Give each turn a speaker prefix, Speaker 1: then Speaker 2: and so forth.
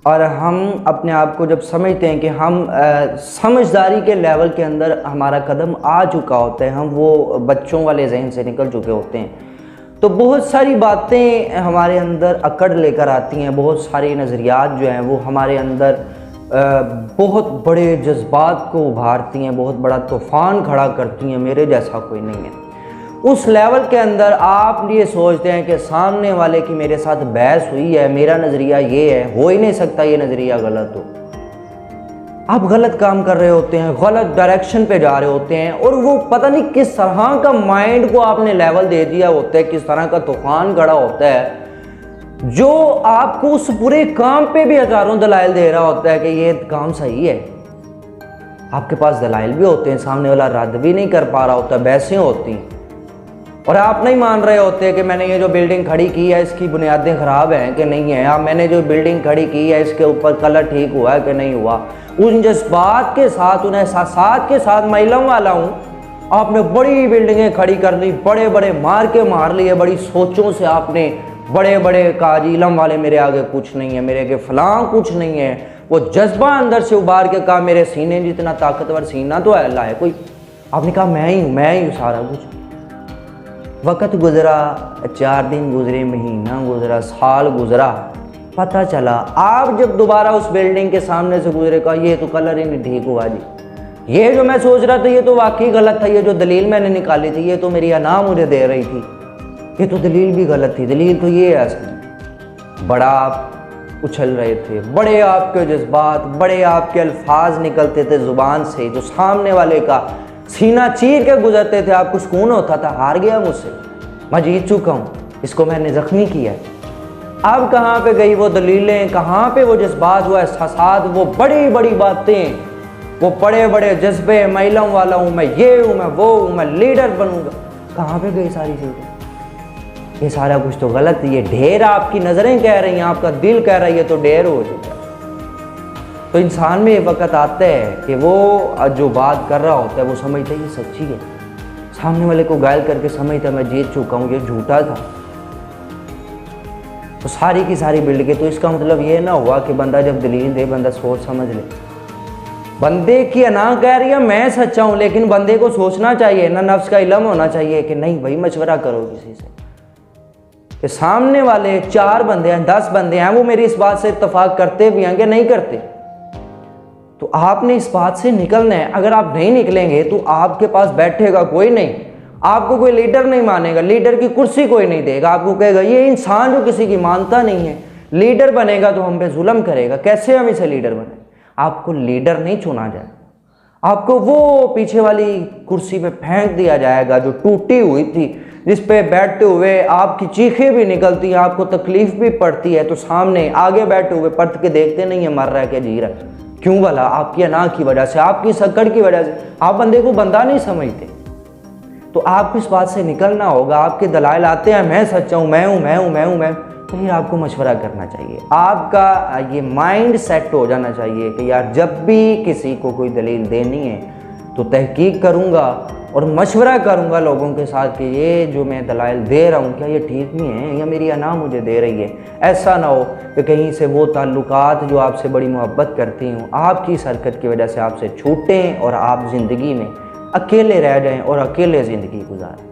Speaker 1: और हम अपने आप को जब समझते हैं कि हम समझदारी के लेवल के अंदर हमारा कदम आ चुका होता है, हम वो बच्चों वाले जहन से निकल चुके होते हैं, तो बहुत सारी बातें हमारे अंदर अकड़ लेकर आती हैं, बहुत सारे नज़रियात जो हैं वो हमारे अंदर बहुत बड़े जज्बात को उभारती हैं, बहुत बड़ा तूफ़ान खड़ा करती हैं। मेरे जैसा कोई नहीं है। उस लेवल के अंदर आप ये सोचते हैं कि सामने वाले की मेरे साथ बहस हुई है, मेरा नज़रिया ये है, हो ही नहीं सकता ये नज़रिया गलत हो। आप गलत काम कर रहे होते हैं, गलत डायरेक्शन पे जा रहे होते हैं, और वो पता नहीं किस तरह का माइंड को आपने लेवल दे दिया होता है, किस तरह का तूफान खड़ा होता है जो आपको उस पूरे काम पे भी हज़ारों दलाइल दे रहा होता है कि ये काम सही है। आपके पास दलाइल भी होते हैं, सामने वाला रद्द भी नहीं कर पा रहा होता, बहसें होती हैं, और आप नहीं मान रहे होते कि मैंने ये जो बिल्डिंग खड़ी की है इसकी बुनियादें ख़राब हैं कि नहीं है, या मैंने जो बिल्डिंग खड़ी की है इसके ऊपर कलर ठीक हुआ है कि नहीं हुआ। उन जज्बात के साथ, उन एहसासात के साथ मैं इल्म वाला हूँ, आपने बड़ी बिल्डिंगें खड़ी कर ली, बड़े बड़े मार लिए, बड़ी सोचों से आपने बड़े बड़े कहा जी इल्म वाले मेरे आगे कुछ नहीं है, मेरे आगे फलां कुछ नहीं है। वो जज्बा अंदर से उबार के कहा मेरे सीने जितना ताकतवर सीना तो अल्लाह है कोई। आपने कहा मैं ही हूँ सारा कुछ। वक़्त गुजरा, 4 दिन गुजरे, महीना गुजरा, साल गुजरा, पता चला आप जब दोबारा उस बिल्डिंग के सामने से गुजरे, कहा ये तो कलर ही नहीं ठीक हुआ जी, ये जो मैं सोच रहा था ये तो वाकई गलत था, ये जो दलील मैंने निकाली थी ये तो मेरी अना मुझे दे रही थी, ये तो दलील भी गलत थी, दलील तो ये है असल। बड़ा आप उछल रहे थे, बड़े आपके जज्बात, बड़े आपके अल्फाज निकलते थे ज़ुबान से, जो सामने वाले का सीना चीर के गुजरते थे, आपको सुकून होता था हार गया मुझसे, मैं जीत चुका हूँ, इसको मैंने ज़ख्मी किया है। अब कहाँ पे गई वो दलीलें, कहाँ पे वो जज्बात, वो एहसासात, वो बड़ी बड़ी बातें, वो बड़े बड़े जज्बे, मैं इल्म वाला हूँ, मैं ये हूँ, मैं वो हूँ, मैं लीडर बनूंगा, कहाँ पे गई सारी चीज़ें? ये सारा कुछ तो गलत है, ये ढेर आपकी नज़रें कह रही हैं, आपका दिल कह रहा है ये तो ढेर हो चुका है। तो इंसान में ये वक़्त आता है कि वो जो बात कर रहा होता है वो समझता है ये सच्ची है, सामने वाले को घायल करके समझता है मैं जीत चुका हूँ, ये झूठा था। तो सारी की सारी बिल्डिंगें, तो इसका मतलब ये ना हुआ कि बंदा जब दलील दे बंदा सोच समझ ले। बंदे की अना कह रही है मैं सच्चा हूँ, लेकिन बंदे को सोचना चाहिए ना, नफ्स का इल्म होना चाहिए कि नहीं भाई मशवरा करो किसी से कि सामने वाले 4 बंदे हैं, 10 बंदे हैं, वो मेरी इस बात से इत्तफाक करते भी हैं कि नहीं करते। तो आपने इस बात से निकलना है। अगर आप नहीं निकलेंगे तो आपके पास बैठेगा कोई नहीं, आपको कोई लीडर नहीं मानेगा, लीडर की कुर्सी कोई नहीं देगा, आपको कहेगा ये इंसान जो किसी की मानता नहीं है, लीडर बनेगा तो हम पे जुल्म करेगा, कैसे हम इसे लीडर बने। आपको लीडर नहीं चुना जाए, आपको वो पीछे वाली कुर्सी पे फेंक दिया जाएगा जो टूटी हुई थी, जिस पे बैठते हुए आपकी चीखें भी निकलती हैं, आपको तकलीफ भी पड़ती है, तो सामने आगे बैठे हुए परत के देखते नहीं है मर रहा है कि जी रहा है। क्यों भला? आपकी अना की वजह से, आपकी सकड़ की वजह से। आप बंदे को बंदा नहीं समझते। तो आपको इस बात से निकलना होगा। आपके दलाइल आते हैं मैं सच्चा हूँ, मैं हूँ, मैं हूँ, मैं हूँ, मैं, तो फिर आपको मशवरा करना चाहिए। आपका ये माइंड सेट हो जाना चाहिए कि यार जब भी किसी को कोई दलील देनी है तो तहकीक करूँगा और मशवरा करूँगा लोगों के साथ कि ये जो मैं दलाइल दे रहा हूँ क्या ये ठीक नहीं है या मेरी अना मुझे दे रही है। ऐसा ना हो कि कहीं से वो ताल्लुकात जो आपसे बड़ी मोहब्बत करती हूँ आपकी इस हरकत की वजह से आपसे छूटें और आप ज़िंदगी में अकेले रह जाएं और अकेले ज़िंदगी गुजारें।